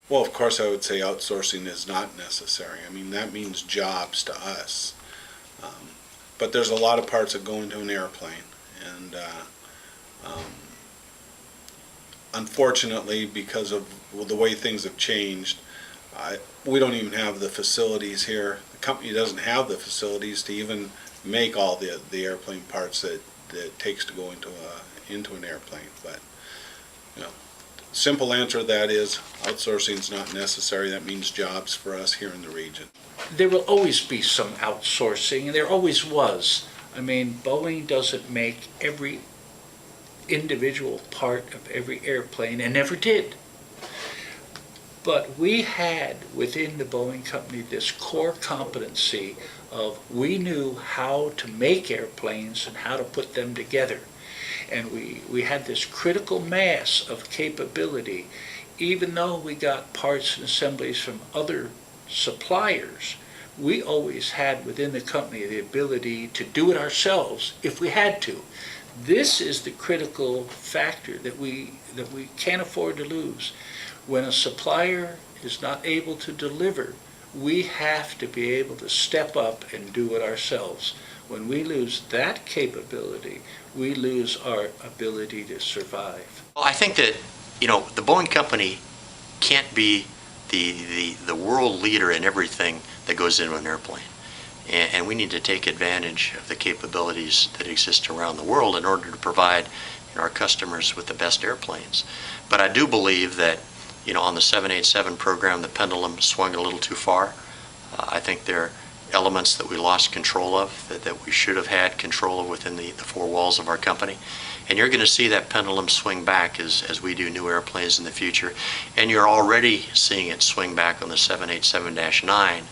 Well, of course, I would say outsourcing is not necessary. I mean, that means jobs to us. But there's a lot of parts that go into an airplane, and um, unfortunately, because of the way things have changed, we don't even have the facilities here. The company doesn't have the facilities to even make all the airplane parts that it takes to go into an airplane. But you know, simple answer to that is outsourcing is not necessary. That means jobs for us here in the region. There will always be some outsourcing, and there always was. I mean, Boeing doesn't make every individual part of every airplane, and never did. But we had within the Boeing company this core competency of we knew how to make airplanes and how to put them together. And we had this critical mass of capability, even though we got parts and assemblies from other suppliers. We always had within the company the ability to do it ourselves if we had to. This is the critical factor that we can't afford to lose. When a supplier is not able to deliver, we have to be able to step up and do it ourselves. When we lose that capability, we lose our ability to survive. Well, I think that, the Boeing company can't be the world leader in everything that goes into an airplane. And we need to take advantage of the capabilities that exist around the world in order to provide our customers with the best airplanes. But I do believe that, on the 787 program, the pendulum swung a little too far. I think there are elements that we lost control of that we should have had control of within the four walls of our company. And you're going to see that pendulum swing back as we do new airplanes in the future. And you're already seeing it swing back on the 787-9,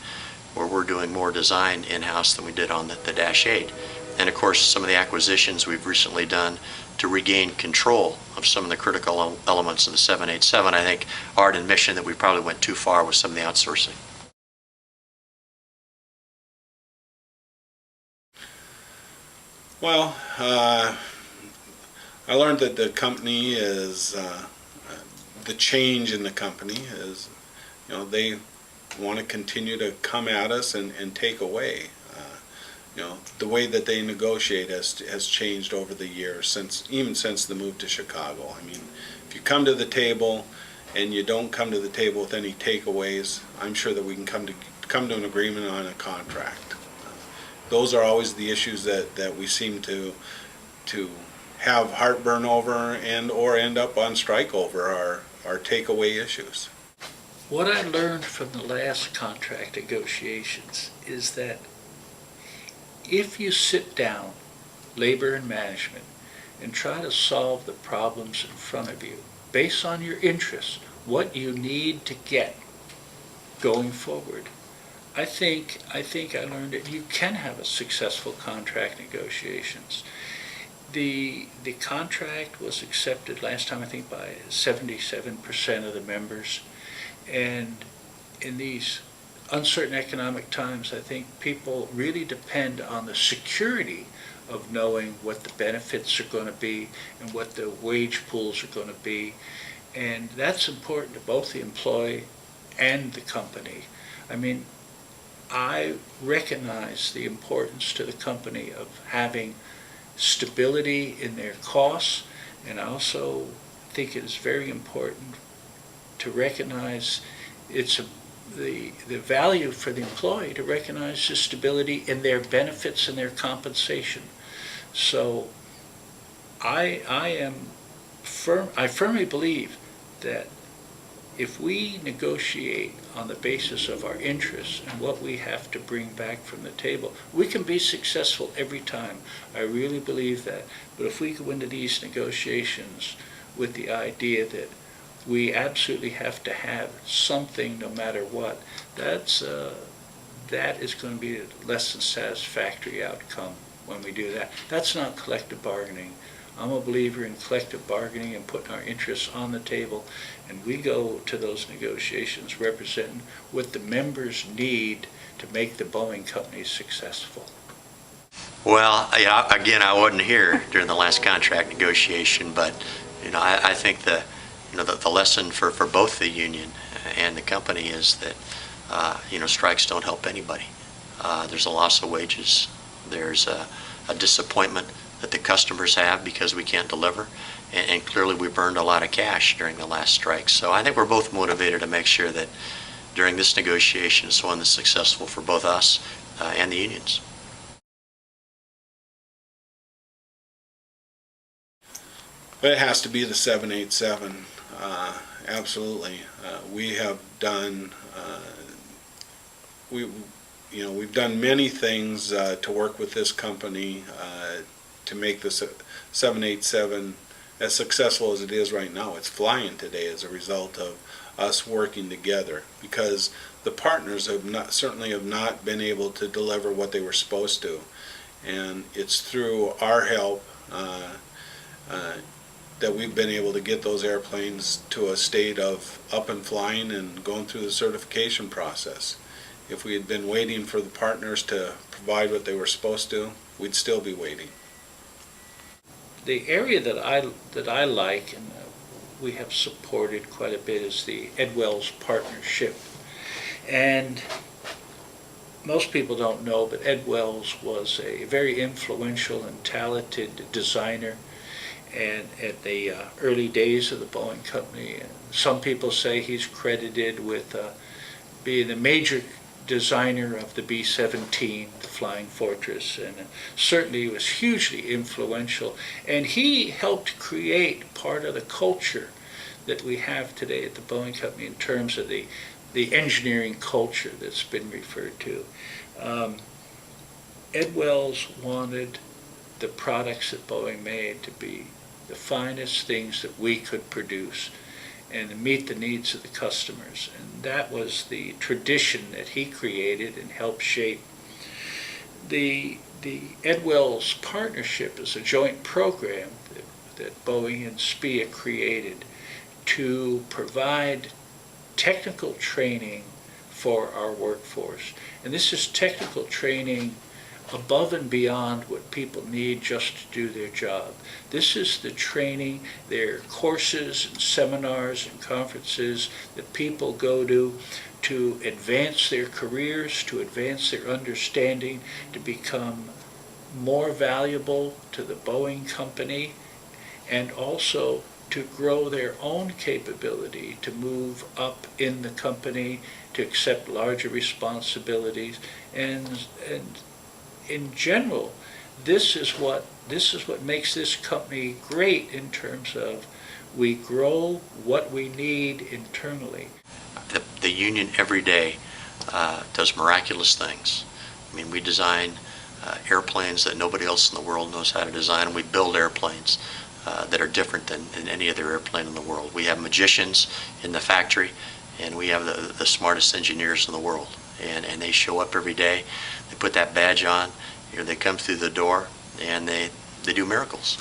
where we're doing more design in-house than we did on the Dash 8. And of course, some of the acquisitions we've recently done to regain control of some of the critical elements of the 787, I think, are an admission that we probably went too far with some of the outsourcing. Well, I learned that the company is, the change in the company is, they want to continue to come at us and take away. The way that they negotiate has changed over the years, even since the move to Chicago. I mean, if you come to the table and you don't come to the table with any takeaways, I'm sure that we can come to an agreement on a contract. Those are always the issues that we seem to have heartburn over or end up on strike over our takeaway issues. What I learned from the last contract negotiations is that if you sit down, labor and management, and try to solve the problems in front of you, based on your interests, what you need to get going forward, I think I learned that you can have a successful contract negotiations. The contract was accepted last time, I think, by 77% of the members. And in these uncertain economic times, I think people really depend on the security of knowing what the benefits are going to be and what the wage pools are going to be. And that's important to both the employee and the company. I mean, I recognize the importance to the company of having stability in their costs, and I also think it is very important to recognize the value for the employee to recognize the stability in their benefits and their compensation. So I firmly believe that if we negotiate on the basis of our interests and what we have to bring back from the table, we can be successful every time. I really believe that. But if we go into these negotiations with the idea that we absolutely have to have something no matter what, that is going to be a less than satisfactory outcome when we do that. That's not collective bargaining. I'm a believer in collective bargaining and putting our interests on the table, and we go to those negotiations representing what the members need to make the Boeing company successful. Well, again, I wasn't here during the last contract negotiation, but I think the lesson for both the union and the company is that strikes don't help anybody. There's a loss of wages. There's a disappointment that the customers have because we can't deliver, and clearly we burned a lot of cash during the last strike. So I think we're both motivated to make sure that during this negotiation is one that's successful for both us and the unions. But it has to be the 787. Absolutely. We have done we've done many things to work with this company to make the 787 as successful as it is right now. It's flying today as a result of us working together, because the partners certainly have not been able to deliver what they were supposed to, and it's through our help that we've been able to get those airplanes to a state of up and flying and going through the certification process. If we had been waiting for the partners to provide what they were supposed to, we'd still be waiting. The area that I like and we have supported quite a bit is the Ed Wells partnership. And most people don't know, but Ed Wells was a very influential and talented designer and at the early days of the Boeing company. And some people say he's credited with being the major designer of the B-17, the Flying Fortress, and certainly he was hugely influential. And he helped create part of the culture that we have today at the Boeing company in terms of the engineering culture that's been referred to. Ed Wells wanted the products that Boeing made to be the finest things that we could produce and to meet the needs of the customers. And that was the tradition that he created and helped shape. The Ed Wells partnership is a joint program that Boeing and SPIA created to provide technical training for our workforce. And this is technical training above and beyond what people need just to do their job. This is the training, their courses and seminars and conferences that people go to advance their careers, to advance their understanding, to become more valuable to the Boeing company, and also to grow their own capability to move up in the company, to accept larger responsibilities, and in general, this is what makes this company great in terms of we grow what we need internally. The union every day does miraculous things. I mean, we design airplanes that nobody else in the world knows how to design, and we build airplanes that are different than any other airplane in the world. We have magicians in the factory, and we have the smartest engineers in the world. And they show up every day, they put that badge on, they come through the door, and they do miracles.